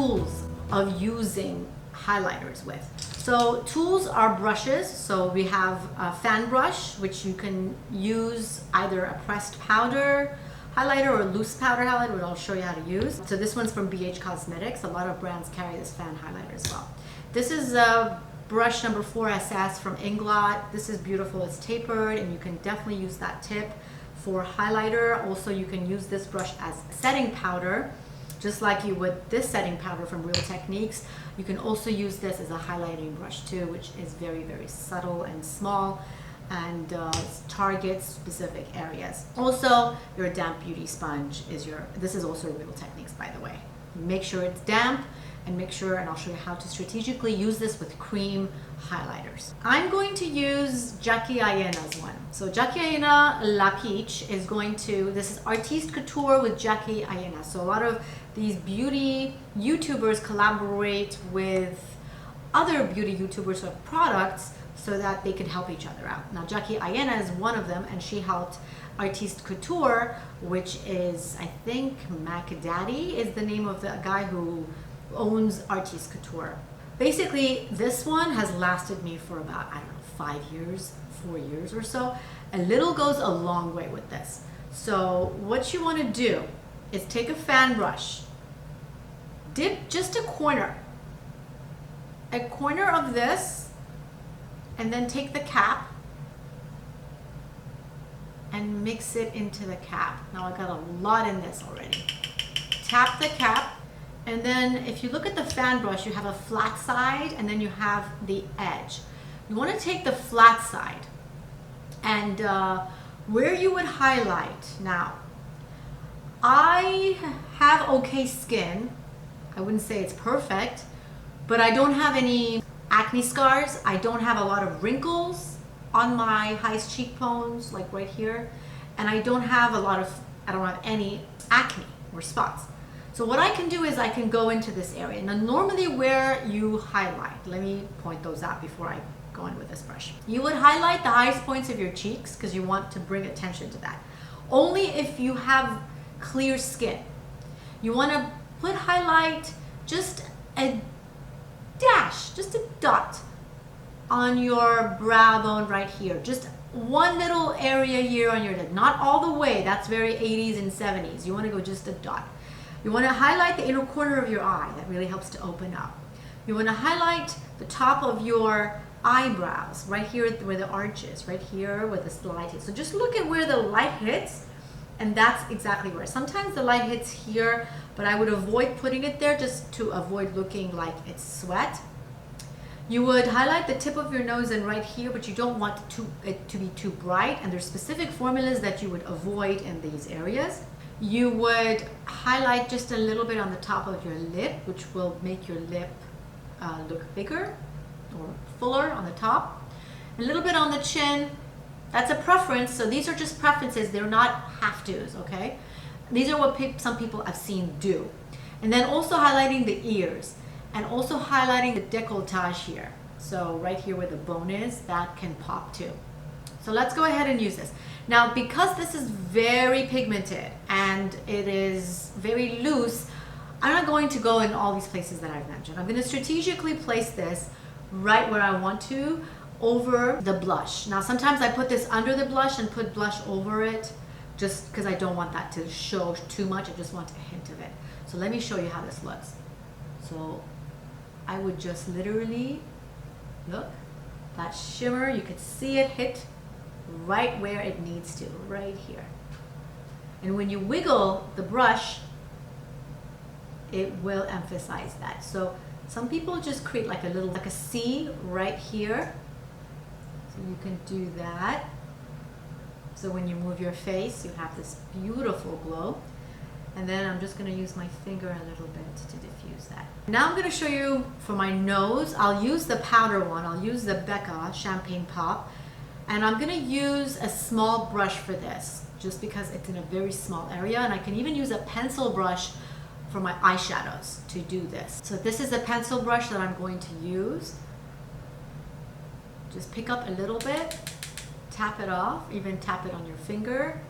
tools of using highlighters with. So tools are brushes. So we have a fan brush, which you can use either a pressed powder highlighter or loose powder highlighter, which I'll show you how to use. So this one's from BH Cosmetics. A lot of brands carry this fan highlighter as well. This is a brush number 4SS from Inglot. This is beautiful. It's tapered, and you can definitely use that tip for highlighter. Also, you can use this brush as setting powder, just like you would this setting powder from Real Techniques. You can also use this as a highlighting brush too, which is very, very subtle and small, and targets specific areas. Also, your damp beauty sponge is this is also Real Techniques, by the way. Make sure it's damp, and make sure, and I'll show you how to strategically use this with cream highlighters. I'm going to use Jackie Ayena's one. So Jackie Ayena La Peach is this is Artiste Couture with Jackie Ayena. So a lot of these beauty YouTubers collaborate with other beauty YouTubers or products so that they can help each other out. Now Jackie Ayena is one of them, and she helped Artiste Couture, which is, I think, Mac Daddy is the name of the guy who owns Artiste Couture. Basically, this one has lasted me for about, I don't know, 5 years, 4 years or so. A little goes a long way with this. So what you want to do is take a fan brush, dip just a corner of this, and then take the cap and mix it into the cap. Now I got a lot in this already. Tap the cap. And then if you look at the fan brush, you have a flat side and then you have the edge. You want to take the flat side and where you would highlight. Now, I have okay skin. I wouldn't say it's perfect, but I don't have any acne scars. I don't have a lot of wrinkles on my highest cheekbones, like right here. And I don't have any acne or spots. So what I can do is I can go into this area. Now normally where you highlight, let me point those out before I go in with this brush. You would highlight the highest points of your cheeks because you want to bring attention to that. Only if you have clear skin. You want to put highlight just a dash, just a dot on your brow bone right here. Just one little area here on your lid, not all the way. That's very 80s and 70s. You want to go just a dot. You want to highlight the inner corner of your eye. That really helps to open up. You want to highlight the top of your eyebrows, right here where the arch is, right here where the light hits. So just look at where the light hits, and that's exactly where. Sometimes the light hits here, but I would avoid putting it there just to avoid looking like it's sweat. You would highlight the tip of your nose and right here, but you don't want it to be too bright, and there's specific formulas that you would avoid in these areas. You would highlight just a little bit on the top of your lip, which will make your lip look bigger or fuller on the top. A little bit on the chin. That's a preference, so these are just preferences. They're not have-tos, okay? These are what some people I've seen do. And then also highlighting the ears, and also highlighting the décolletage here. So right here where the bone is, that can pop too. So let's go ahead and use this. Now, because this is very pigmented and it is very loose, I'm not going to go in all these places that I've mentioned. I'm going to strategically place this right where I want to, over the blush. Now, sometimes I put this under the blush and put blush over it just because I don't want that to show too much. I just want a hint of it. So let me show you how this looks. So I would just literally, look, that shimmer, you could see it hit right where it needs to, right here. And when you wiggle the brush, it will emphasize that. So some people just create like a C right here. So you can do that. So when you move your face, you have this beautiful glow. And then I'm just going to use my finger a little bit to diffuse that. Now I'm going to show you for my nose. I'll use the powder one. I'll use the Becca Champagne Pop. And I'm going to use a small brush for this, just because it's in a very small area. And I can even use a pencil brush for my eyeshadows to do this. So this is a pencil brush that I'm going to use. Just pick up a little bit, tap it off, even tap it on your finger.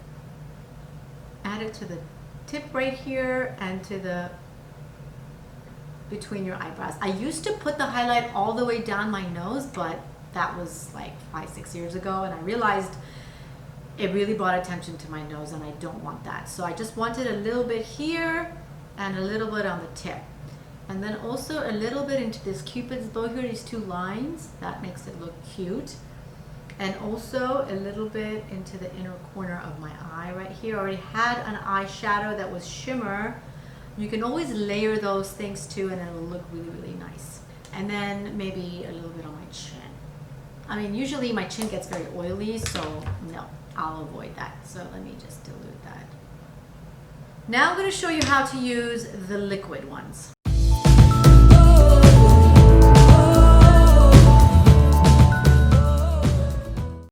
Add it to the tip right here and to the between your eyebrows. I used to put the highlight all the way down my nose, but that was like 5-6 years ago, and I realized it really brought attention to my nose, and I don't want that. So I just wanted a little bit here and a little bit on the tip. And then also a little bit into this Cupid's bow here, these two lines. That makes it look cute. And also a little bit into the inner corner of my eye right here. I already had an eyeshadow that was Shimmer. You can always layer those things too, and it'll look really, really nice. And then maybe a little bit on my chin. I mean, usually my chin gets very oily, so no, I'll avoid that. So let me just dilute that. Now I'm going to show you how to use the liquid ones.